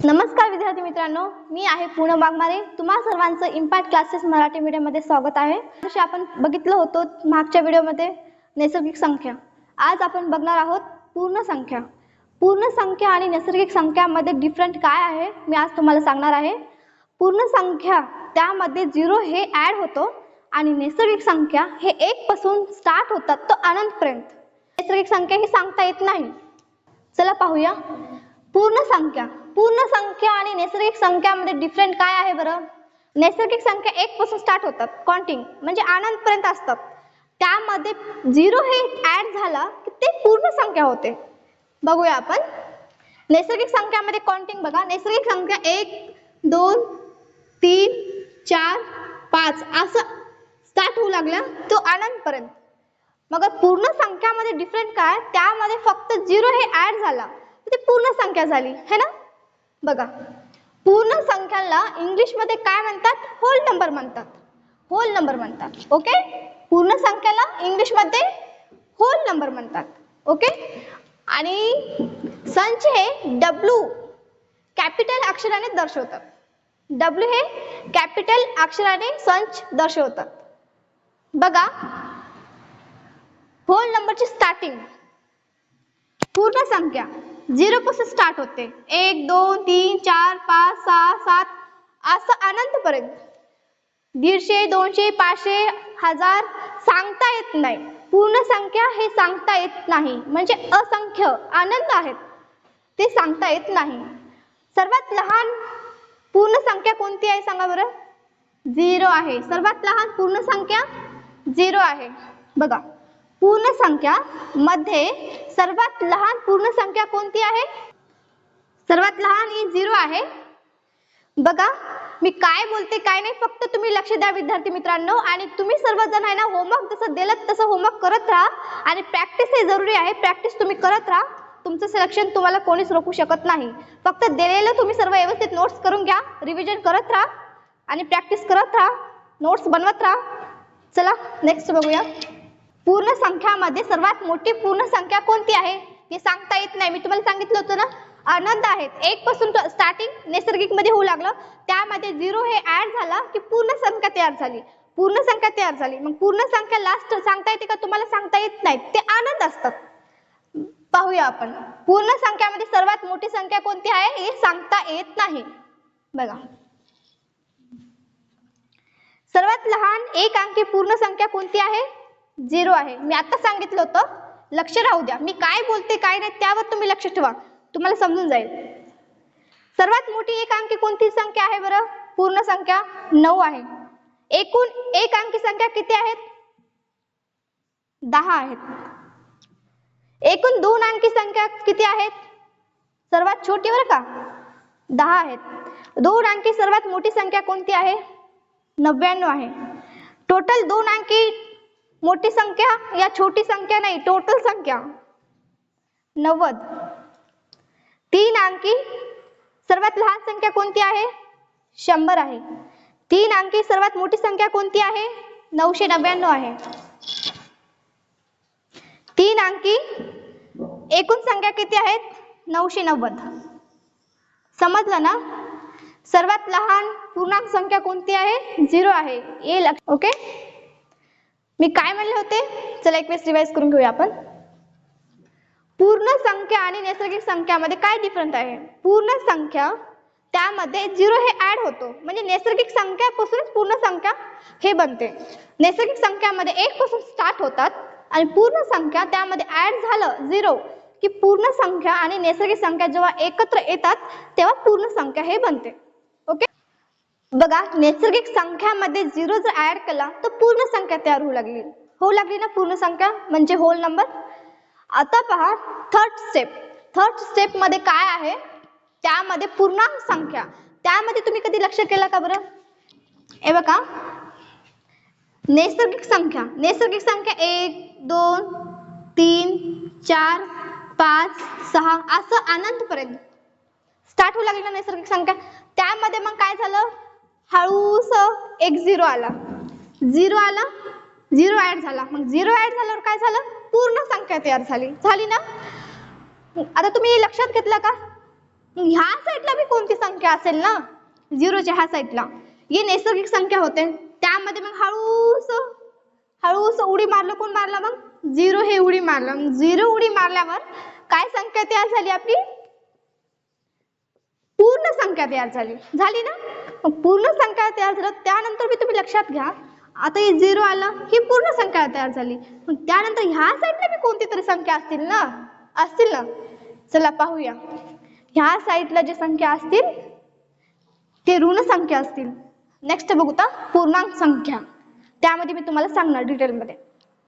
नमस्कार विद्यार्थी मित्रांनो, मी आहे पूनम वाघमारे. तुम्हा सर्वांचं इम्पॅक्ट क्लासेस मराठी मीडियममध्ये स्वागत आहे. जसे आपण बघितलं होतं मागच्या व्हिडिओमध्ये नैसर्गिक संख्या. आज आपण बघणार आहोत पूर्ण संख्या. पूर्ण संख्या आणि नैसर्गिक संख्यामध्ये डिफरंट काय आहे मी आज तुम्हाला सांगणार आहे. पूर्ण संख्या त्यामध्ये 0 हे ऍड होतो आणि नैसर्गिक संख्या हे 1 पासून स्टार्ट होतात तो अनंतपर्यंत. नैसर्गिक संख्या ही सांगता येत नाही. चला पाहूया. पूर्ण संख्या आणि नैसर्गिक संख्यामध्ये डिफरंट काय आहे बरं. नैसर्गिक संख्या 1 पासून स्टार्ट होतात, काउंटिंग म्हणजे अनंतपर्यंत असतात. त्यामध्ये 0 हे ऍड झाला की ते पूर्ण संख्या होते. बघूया आपण. नैसर्गिक संख्यामध्ये काउंटिंग बघा. नैसर्गिक संख्या 1 2 3 4 5 असं स्टार्ट होऊ लागला तो अनंतपर्यंत. मग पूर्ण संख्यामध्ये डिफरंट काय, त्यामध्ये फक्त 0 हे ऍड झाला ती पूर्ण संख्या झाली है ना. बघा, पूर्ण संख्याला इंग्लिश मध्ये काय म्हणतात, होल नंबर म्हणतात. होल नंबर म्हणतात. ओके, पूर्ण संख्याला इंग्लिश मध्ये होल नंबर म्हणतात. ओके, आणि संच हे W कॅपिटल अक्षराने दर्शवतात. W हे कॅपिटल अक्षराने संच दर्शवतात. बघा, होल नंबरची स्टार्टिंग पूर्ण संख्या 0 पासून स्टार्ट होते. 1 2 3 4 5 6 7 असं अनंतपर्यंत. 150 200 500 1000 सांगता येत नाही. पूर्ण संख्या हे सांगता येत नाही, म्हणजे असंख्य अनंत आहेत ते सांगता येत नाही. सर्वात लहान पूर्ण संख्या कोणती आहे सांगा बरं. 0 आहे. सर्वात लहान पूर्ण संख्या 0 आहे. बघा, पूर्ण संख्या मध्ये सर्वात लहान पूर्ण संख्या कोणती आहे. सर्वात लहान ही 0 आहे. बघा, मी काय बोलते काय नाही फक्त तुम्ही लक्ष द्या विद्यार्थी मित्रांनो. आणि तुम्ही सर्वजण आहे ना, होमवर्क जसं दिलं तसं होमवर्क करत राहा. आणि प्रॅक्टिस हे जरुरी आहे. प्रॅक्टिस तुम्ही करत राहा. तुमचं सिलेक्शन तुम्हाला कोणीच रोखू शकत नाही. फक्त दिलेलं तुम्ही सर्व व्यवस्थित नोट्स करून घ्या, रिव्हिजन करत राहा आणि प्रॅक्टिस करत राहा, नोट्स बनवत राहा. चला नेक्स्ट बघूया. पूर्ण संख्यामध्ये सर्वात मोठी पूर्ण संख्या कोणती आहे हे सांगता येत नाही. मी तुम्हाला सांगितलं होतं ना, अनंत आहेत. 1 पासून स्टार्टिंग नैसर्गिक मध्ये होऊ लागलं, त्यामध्ये 0 हे ऍड झाला की पूर्ण संख्या तयार झाली. पूर्ण संख्या तयार झाली. मग पूर्ण संख्या लास्ट सांगता येते का तुम्हाला सांगता येत नाही, ते अनंत असतात. पाहूया आपण. पूर्ण संख्यामध्ये सर्वात मोठी संख्या कोणती आहे हे सांगता येत नाही. बघा, सर्वात लहान एक अंकी पूर्ण संख्या कोणती आहे. 0 आहे. मी आता सांगितलं होतं, लक्ष राहू द्या. मी काय बोलते काय नाही त्यावर तुम्ही लक्ष ठेवा, तुम्हाला समजून जाईल. सर्वात मोठी एक अंकी कोणती संख्या आहे बरं. पूर्ण संख्या 9 आहे. एकूण एक अंकी संख्या किती आहेत. 10 आहेत. एकूण 2 अंकी संख्या किती आहेत. सर्वात छोटी बरं का, 10 आहेत. 2 अंकी सर्वात मोठी संख्या कोणती आहे. 99 आहे. टोटल 2 अंकी मोठी संख्या या छोटी संख्या नाही, टोटल संख्या 90. 3 अंकी सर्वात लहान संख्या कोणती आहे. 100 आहे. 3 अंकी सर्वात मोठी संख्या कोणती आहे. 999 आहे. 3 अंकी एकूण संख्या किती आहेत. 990. समजलं ना. सर्वात लहान पूर्णांक संख्या कोणती आहे. 0 आहे. ओके, मी काय म्हणले होते, चला एक वेळेस रिवाइज करून घेऊया आपण. पूर्ण संख्या आणि नैसर्गिक संख्यामध्ये काय डिफरन्स आहे. पूर्ण संख्या त्यामध्ये 0 हे ऍड होतो, म्हणजे नैसर्गिक संख्यापासूनच पूर्ण संख्या हे बनते. नैसर्गिक संख्यामध्ये 1 पासून स्टार्ट होतात आणि पूर्ण संख्या त्यामध्ये ऍड झालं 0 की पूर्ण संख्या आणि नैसर्गिक संख्या जेव्हा एकत्र येतात तेव्हा पूर्ण संख्या हे बनते. ओके, बघा, नैसर्गिक संख्यामध्ये 0 जर ऍड केला तर पूर्ण संख्या तयार होऊ लागली ना. पूर्ण संख्या म्हणजे होल नंबर. आता पहा थर्ड स्टेप मध्ये काय आहे. त्यामध्ये पूर्णांक संख्या, त्यामध्ये तुम्ही कधी लक्ष केलं का बरं. हे बघा, नैसर्गिक संख्या 1 2 3 4 5 6 असं अनंतपर्यंत स्टार्ट होऊ लागली ना नैसर्गिक संख्या. त्यामध्ये मग काय झालं, हळूस एक 0 आला. 0 ऍड झाला. मग 0 ऍड झाल्यावर काय झालं, पूर्ण संख्या तयार झाली ना. आता तुम्ही लक्षात घेतलं का, ह्या साईडला बी कोणती संख्या असेल ना, झिरोच्या ह्या साईडला ही नैसर्गिक संख्या होते. त्यामध्ये मग हळूस हळूस उडी मारलं, कोण मारलं मग झिरो, हे उडी मारलं. झिरो उडी मारल्यावर काय संख्या तयार झाली आपली, पूर्ण संख्या तयार झाली ना. मग पूर्ण संख्या तयार झालं त्यानंतर मी तुम्ही लक्षात घ्या, आता हे झिरो आलं, ही पूर्ण संख्या तयार झाली. मग त्यानंतर ह्या साईडला बी कोणती तरी संख्या असतील ना. चला पाहूया. ह्या साईडला जे संख्या असतील ते ऋण संख्या असतील. नेक्स्ट बघू पूर्णांक संख्या, त्यामध्ये मी तुम्हाला सांगणार डिटेलमध्ये.